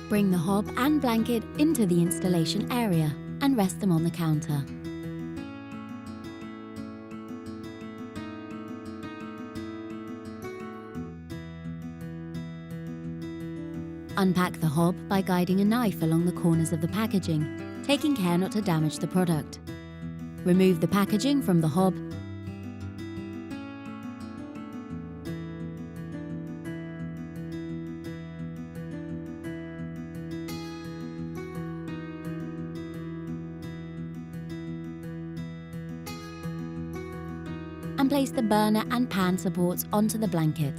Bring the hob and blanket into the installation area and rest them on the counter. Unpack the hob by guiding a knife along the corners of the packaging, taking care not to damage the product. Remove the packaging from the hob and place the burner and pan supports onto the blanket.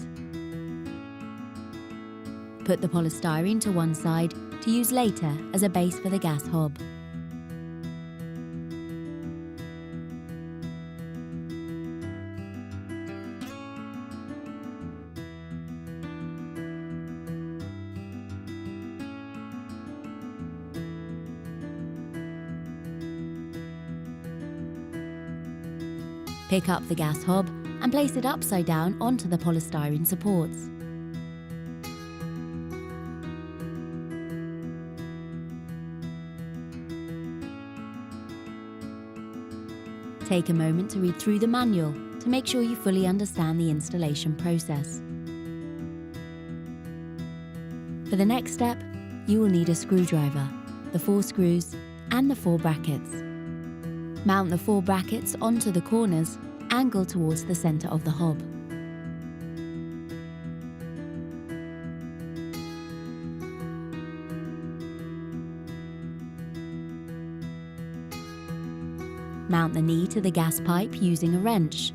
Put the polystyrene to one side to use later as a base for the gas hob. Pick up the gas hob and place it upside down onto the polystyrene supports. Take a moment to read through the manual to make sure you fully understand the installation process. For the next step, you will need a screwdriver, the 4 screws, and the 4 brackets. Mount the 4 brackets onto the corners, angled towards the center of the hob. Mount the knee to the gas pipe using a wrench.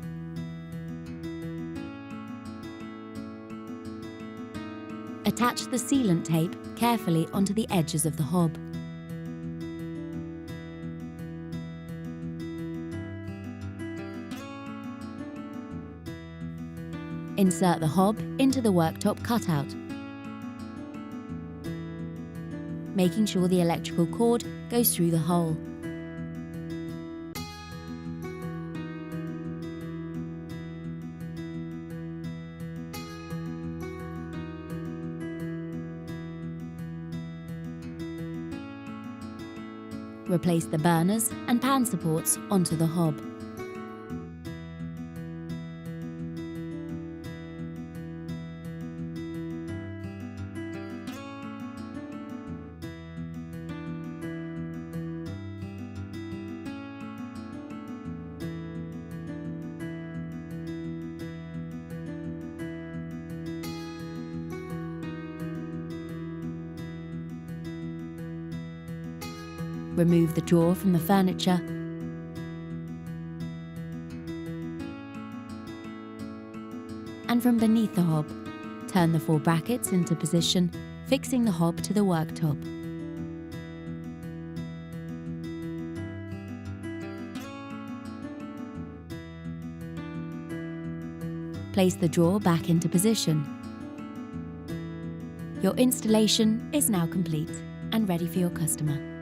Attach the sealant tape carefully onto the edges of the hob. Insert the hob into the worktop cutout, making sure the electrical cord goes through the hole. Replace the burners and pan supports onto the hob. Remove the drawer from the furniture and from beneath the hob, turn the 4 brackets into position, fixing the hob to the worktop. Place the drawer back into position. Your installation is now complete and ready for your customer.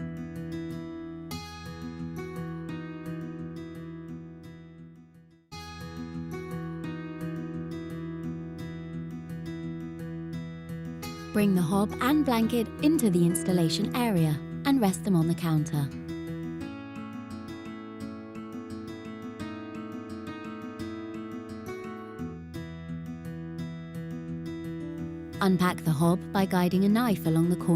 Bring the hob and blanket into the installation area and rest them on the counter. Unpack the hob by guiding a knife along the corner